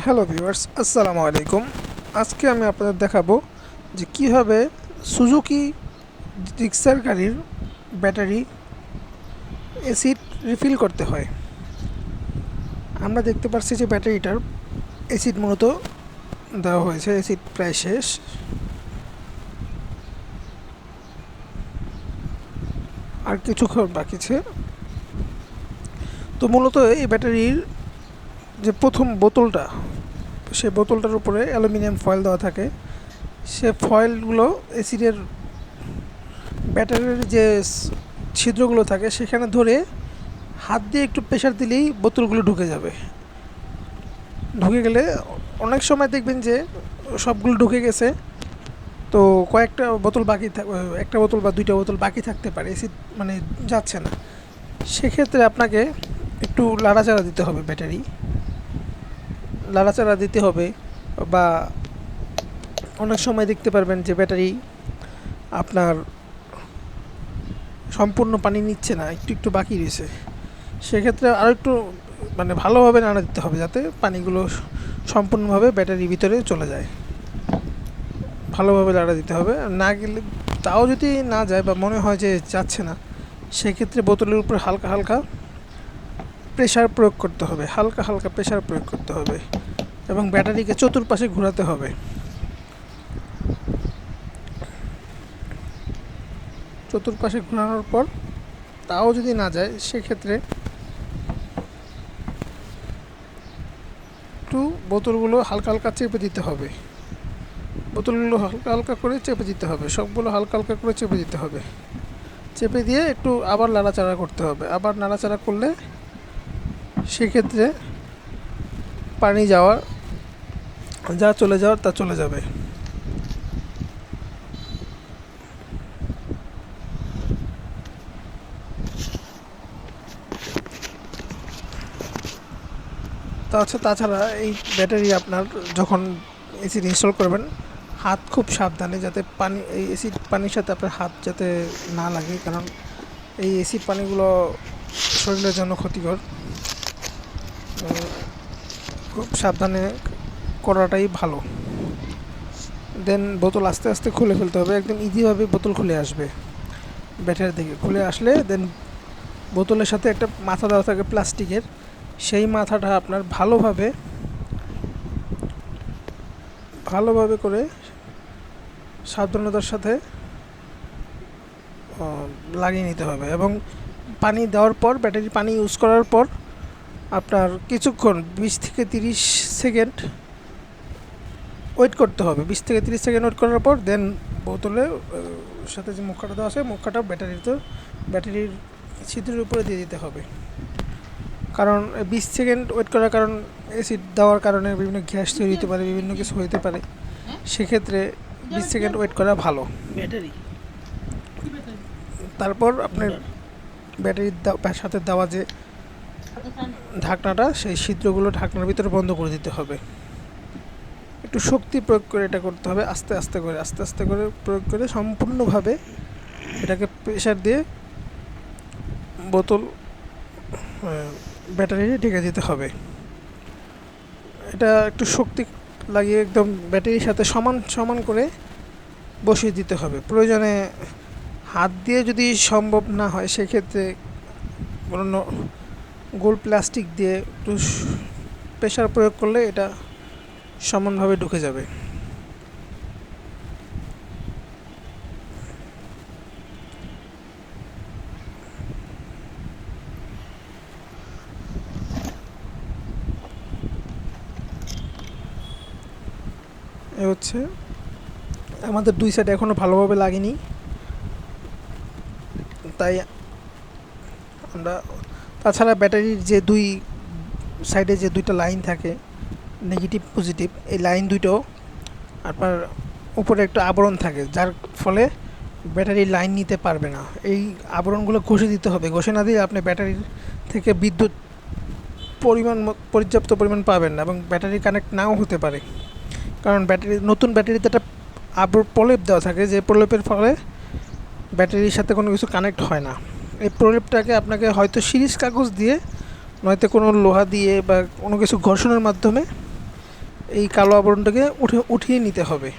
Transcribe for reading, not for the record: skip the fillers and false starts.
Hello viewers, আসসালামু আলাইকুম। আজকে আমি আপনাদের দেখাবো যে কিভাবে সুজুকি জিক্সার গাড়ির ব্যাটারি অ্যাসিড রিফিল করতে হয়। আমরা দেখতে পাচ্ছি যে ব্যাটারিটার অ্যাসিড মূলত দেওয়া হয়েছে, অ্যাসিড প্রায় শেষ। আর কিছুক্ষণ বাকি আছে। তো মূলত এই ব্যাটারির যে প্রথম বোতলটা, সেই বোতলটার উপরে অ্যালুমিনিয়াম ফয়েল দেওয়া থাকে। সে ফয়েলগুলো অ্যাসিডের ব্যাটারির যে ছিদ্রগুলো থাকে সেখানে ধরে হাত দিয়ে একটু প্রেশার দিলেই বোতলগুলো ঢুকে যাবে। ঢুকে গেলে অনেক সময় দেখবেন যে সবগুলো ঢুকে গেছে, তো কয়েকটা বোতল বাকি একটা বোতল বা দুইটা বোতল বাকি থাকতে পারে, অ্যাসিড মানে যাচ্ছে না। সেক্ষেত্রে আপনাকে একটু লাড়াচাড়া দিতে হবে, ব্যাটারি লাড়াচাড়া দিতে হবে। বা অনেক সময় দেখতে পারবেন যে ব্যাটারি আপনার সম্পূর্ণ পানি নিচ্ছে না, একটু একটু বাকি রয়েছে। সেক্ষেত্রে আরও একটু ভালোভাবে নাড়া দিতে হবে, যাতে পানিগুলো সম্পূর্ণভাবে ব্যাটারির ভিতরে চলে যায়। ভালোভাবে নাড়া দিতে হবে। না গেলে, তাও যদি না যায় বা মনে হয় যে যাচ্ছে না, সেক্ষেত্রে বোতলের উপর হালকা হালকা প্রেশার প্রয়োগ করতে হবে, হালকা হালকা প্রেশার প্রয়োগ করতে হবে এবং ব্যাটারিকে চতুর্পাশে ঘোরাতে হবে। চতুর্পাশে ঘোরানোর পর তাও যদি না যায়, সেক্ষেত্রে একটু বোতলগুলো হালকা হালকা চেপে দিতে হবে। বোতলগুলো হালকা হালকা করে চেপে দিতে হবে, সবগুলো হালকা হালকা করে চেপে দিতে হবে। চেপে দিয়ে একটু আবার নাড়াচাড়া করতে হবে। আবার নাড়াচাড়া করলে সেক্ষেত্রে পানি যা চলে যাওয়ার তা চলে যাবে। তাছাড়া এই ব্যাটারি আপনার যখন এসি ইনস্টল করবেন, হাত খুব সাবধানে, যাতে এই এসিড পানির সাথে আপনার হাত যাতে না লাগে, কারণ এই এসিড পানিগুলো শরীরের জন্য ক্ষতিকর। খুব সাবধানে করাটাই ভালো। দেন বোতল আস্তে আস্তে খুলে ফেলতে হবে, একদম ইজিভাবে বোতল খুলে আসবে। ব্যাটারি থেকে খুলে আসলে দেন বোতলের সাথে একটা মাথা দেওয়া থাকে প্লাস্টিকের, সেই মাথাটা আপনার ভালোভাবে করে সাবধানতার সাথে লাগিয়ে নিতে হবে। এবং পানি দেওয়ার পর, ব্যাটারি পানি ইউজ করার পর আপনার কিছুক্ষণ 20 থেকে 30 সেকেন্ড ওয়েট করতে হবে। 20 থেকে 30 সেকেন্ড ওয়েট করার পর দেন বোতলের সাথে যে মুখাটা দেওয়া আছে, মুখাটা ব্যাটারির ছিদ্রের উপরে দিয়ে দিতে হবে। কারণ 20 সেকেন্ড ওয়েট করার কারণ, অ্যাসিড দেওয়ার কারণে বিভিন্ন গ্যাস তৈরি হতে পারে, বিভিন্ন কিছু হতে পারে। সেক্ষেত্রে 20 সেকেন্ড ওয়েট করা ভালো। ব্যাটারি তারপর আপনার ব্যাটারির সাথে দেওয়া যে ঢাকনাটা, সেই ছিদ্রগুলো ঢাকনার ভিতরে বন্ধ করে দিতে হবে। একটু শক্তি প্রয়োগ করে এটা করতে হবে, আস্তে আস্তে করে প্রয়োগ করে সম্পূর্ণভাবে এটাকে প্রেশার দিয়ে বোতল ব্যাটারি ঢেকে দিতে হবে। এটা একটু শক্তি লাগিয়ে একদম ব্যাটারির সাথে সমান সমান করে বসিয়ে দিতে হবে। প্রয়োজনে হাত দিয়ে যদি সম্ভব না হয়, সেক্ষেত্রে কোনো গোল প্লাস্টিক দিয়ে একটু প্রেশার প্রয়োগ করলে এটা সমানভাবে ঢুকে যাবে। এ হচ্ছে আমাদের দুই সাইড এখনও ভালোভাবে লাগেনি, তাই আমরা তাছাড়া ব্যাটারির যে দুই সাইডে যে দুইটা লাইন থাকে, নেগেটিভ পজিটিভ, এই লাইন দুটো আপনার উপরে একটা আবরণ থাকে, যার ফলে ব্যাটারির লাইন নিতে পারবে না। এই আবরণগুলো ঘষে দিতে হবে। ঘষে না দিয়ে আপনি ব্যাটারির থেকে বিদ্যুৎ পর্যাপ্ত পরিমাণ পাবেন না এবং ব্যাটারি কানেক্ট নাও হতে পারে। কারণ নতুন ব্যাটারিতে একটা প্রলেপ দেওয়া থাকে, যে প্রলেপের ফলে ব্যাটারির সাথে কোনো কিছু কানেক্ট হয় না। এই প্রলেপটাকে আপনাকে হয়তো সিরিজ কাগজ দিয়ে, নয়তো কোনো লোহা দিয়ে বা কোনো কিছু ঘর্ষণের মাধ্যমে এই কালো আবরণটাকে উঠিয়ে নিতে হবে।